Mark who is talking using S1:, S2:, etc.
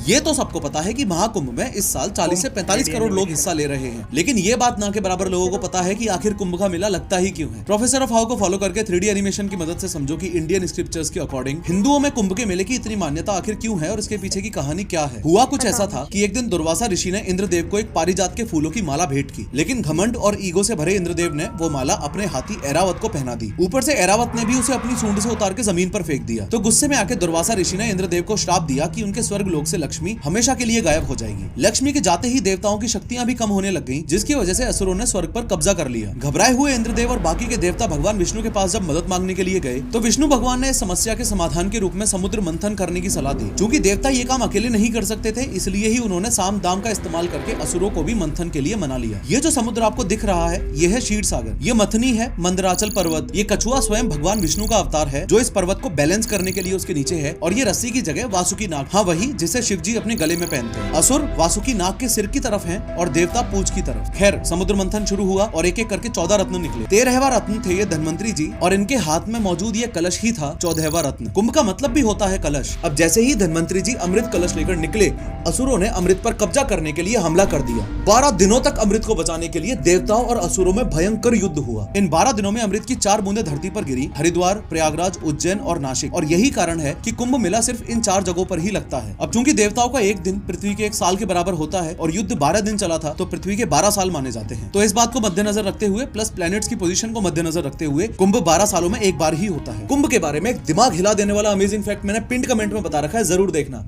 S1: ये तो सबको पता है कि महाकुंभ में इस साल 40 से 45 करोड़ लोग हिस्सा ले रहे हैं, लेकिन ये बात ना के बराबर लोगों को पता है कि आखिर कुंभ का मेला लगता ही क्यों है। प्रोफेसर ऑफ हाउ को फॉलो करके 3D एनिमेशन की मदद से समझो कि इंडियन स्क्रिप्चर्स के अकॉर्डिंग हिंदुओं में कुंभ के मेले की इतनी मान्यता आखिर क्यों है और इसके पीछे की कहानी क्या है। हुआ कुछ ऐसा था कि एक दिन दुर्वासा ऋषि ने इंद्रदेव को एक पारिजात के फूलों की माला भेंट की, लेकिन घमंड और ईगो से भरे इंद्रदेव ने वो माला अपने हाथी ऐरावत को पहना दी। ऊपर से ऐरावत ने भी उसे अपनी सूंड से उतार के जमीन पर फेंक दिया। तो गुस्से में आके दुर्वासा ऋषि ने इंद्रदेव को श्राप दिया कि उनके स्वर्ग लोक से लक्ष्मी हमेशा के लिए गायब हो जाएगी। लक्ष्मी के जाते ही देवताओं की शक्तियां भी कम होने लग गईं, जिसकी वजह से असुरों ने स्वर्ग पर कब्जा कर लिया। घबराए हुए इंद्रदेव और बाकी के देवता भगवान विष्णु के पास जब मदद मांगने के लिए गए तो विष्णु भगवान ने इस समस्या के समाधान के रूप में समुद्र मंथन करने की सलाह दी। चूंकि देवता ये काम अकेले नहीं कर सकते थे, इसलिए ही उन्होंने साम दाम का इस्तेमाल करके असुरों को भी मंथन के लिए मना लिया। ये जो समुद्र आपको दिख रहा है, ये है क्षीर सागर, ये मथनी है मंदराचल पर्वत, ये कछुआ स्वयं भगवान विष्णु का अवतार है जो इस पर्वत को बैलेंस करने के लिए उसके नीचे है, और ये रस्सी की जगह वासुकी नाग, हाँ वही जिसे शिव जी अपने गले में पहनते हैं। असुर वासुकी नाग के सिर की तरफ हैं और देवता पूंछ की तरफ। खैर समुद्र मंथन शुरू हुआ और एक एक करके 14 रत्न निकले। 13वां रत्न थे ये धन्वंतरी जी, और इनके हाथ में मौजूद ये कलश ही था 14वां रत्न। कुंभ का मतलब भी होता है कलश। अब जैसे ही धन्वंतरी जी अमृत कलश लेकर निकले, असुरों ने अमृत पर कब्जा करने के लिए हमला कर दिया। 12 दिनों तक अमृत को बचाने के लिए देवताओं और असुरों में भयंकर युद्ध हुआ। इन 12 दिनों में अमृत की 4 बूंदें धरती पर गिरी, हरिद्वार, प्रयागराज, उज्जैन और नासिक। और यही कारण है कि कुंभ मेला सिर्फ इन 4 जगहों पर ही लगता है। अब चूंकि देवताओं का एक दिन पृथ्वी के 1 साल के बराबर होता है और युद्ध 12 दिन चला था, तो पृथ्वी के 12 साल माने जाते हैं। तो इस बात को मद्देनजर रखते हुए प्लस प्लैनेट्स की पोजीशन को मद्देनजर रखते हुए कुंभ 12 सालों में एक बार ही होता है। कुंभ के बारे में एक दिमाग हिला देने वाला अमेजिंग फैक्ट मैंने पिंड कमेंट में बता रखा है, जरूर देखना।